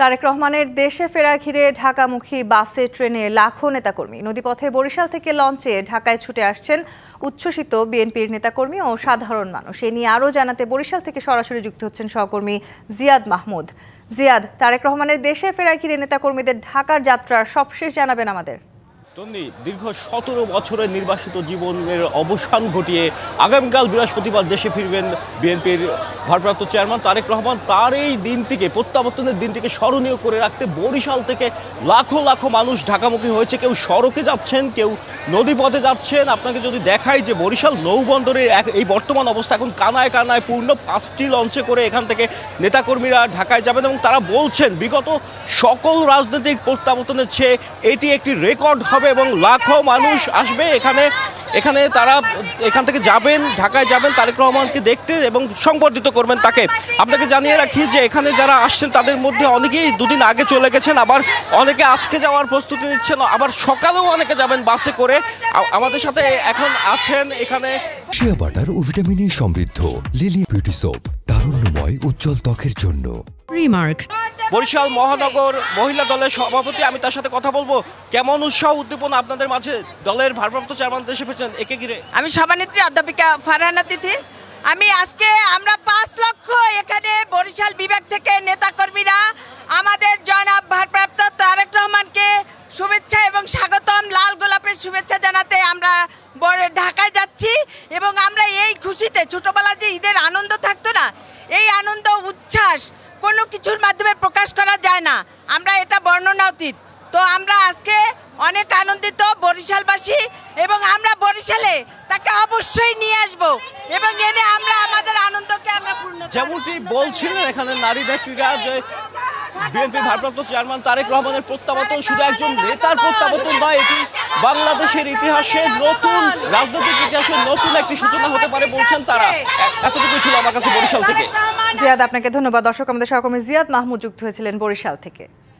তারেক রহমানের দেশে ফেরা ঘিরে ঢাকামুখী বাসে ট্রেনে লাখো নেতাকর্মী। নদীপথে বরিশাল থেকে লঞ্চে ঢাকায় ছুটে আসছেন উচ্ছ্বসিত বিএনপির নেতাকর্মী ও সাধারণ মানুষ। এ নিয়ে আরও জানাতে বরিশাল থেকে সরাসরি যুক্ত হচ্ছেন সহকর্মী জিয়াদ মাহমুদ। জিয়াদ, তারেক রহমানের দেশে ফেরা ঘিরে নেতাকর্মীদের ঢাকার যাত্রার সবশেষ জানাবেন আমাদের। দীর্ঘ 17 বছরের নির্বাসিত জীবনের অবসান ঘটিয়ে আগামীকাল বৃহস্পতিবার দেশে ফিরবেন বিএনপির ভারপ্রাপ্ত চেয়ারম্যান তারেক রহমান। তার এই দিনটিকে, প্রত্যাবর্তনের দিনটিকে স্মরণীয় করে রাখতে বরিশাল থেকে লাখো লাখো মানুষ ঢাকামুখী হয়েছে। কেউ সড়কে যাচ্ছেন, কেউ নদীপথে যাচ্ছেন। আপনাকে যদি দেখাই যে বরিশাল নৌবন্দরের এই বর্তমান অবস্থা এখন কানায় কানায় পূর্ণ। 5টি লঞ্চে করে এখান থেকে নেতাকর্মীরা ঢাকায় যাবেন এবং তারা বলছেন বিগত সকল রাজনৈতিক প্রত্যাবর্তনের চেয়ে এটি একটি রেকর্ড হবে এবং লাখো মানুষ আসবে এখানে তারা এখান থেকে যাবেন, ঢাকায় যাবেন তারেক রহমানকে দেখতে এবং সংবর্ধিত করবেন তাকে। আপনাকে জানিয়ে রাখি যে এখানে যারা আসছেন তাদের মধ্যে অনেকেই দুদিন আগে চলে গেছেন, আবার অনেকে আজকে যাওয়ার প্রস্তুতি নিচ্ছেন, আবার সকালেও অনেকে যাবেন বাসে করে। আমাদের সাথে এখন আছেন এখানে শিয়া বাটার ও ভিটামিন ই সমৃদ্ধ লিলি বিউটি সোপ, তারুণ্যময় উজ্জ্বল ত্বকের জন্য। রিমার্ক বরিশাল মহানগর মহিলা দলের সভাপতি, আমি তার সাথে কথা বলবো। কেমন উৎসাহ উদ্দীপনা আপনাদের মাঝে দলের ভারপ্রাপ্ত চেয়ারম্যান দেশে ফিরছেন, একে ঘিরে? আমি সভানেত্রী অধ্যাপিকা ফারহানা তিথি। আমরা 5 লক্ষ এখানে বরিশাল বিভাগ থেকে নেতাকর্মীরা আমাদের জনাব ভারপ্রাপ্ত তারেক রহমানকে শুভেচ্ছা এবং স্বাগতম, লাল গোলাপের শুভেচ্ছা জানাতে আমরা ঢাকায় যাচ্ছি। এবং আমরা এই খুশিতে, ছোটবেলা যে ঈদের আনন্দ থাকতো না, এই আনন্দ উচ্ছ্বাস কোনো কিছুর মাধ্যমে প্রকাশ করা যায় না, আমরা এটা বর্ণনা অতীত। তো আমরা আজকে অনেক আনন্দিত বরিশালবাসী, এবং আমরা বরিশালে তাকে অবশ্যই নিয়ে আসব এবং এনে আমরা আমাদের আনন্দকে আমরা পূর্ণ করব। যেমনটি বলছিলেন এখানে নারী নেত্রীরা যে বিএনপি ভারপ্রাপ্ত চেয়ারম্যান তারেক রহমানের প্রত্যাবর্তন শুধু একজন নেতার প্রত্যাবর্তন নয়, এটি বাংলাদেশের ইতিহাসে নতুন রাজনৈতিক ইতিহাসে নতুন একটি সূচনা হতে পারে বলছেন তারা। এতটুকুই ছিল আমার কাছে বরিশাল থেকে। জিয়াদ, আপনাকে ধন্যবাদ। দর্শক, আমাদের সহকর্মী জিয়াদ মাহমুদ যুক্ত হয়েছিলেন বরিশাল থেকে।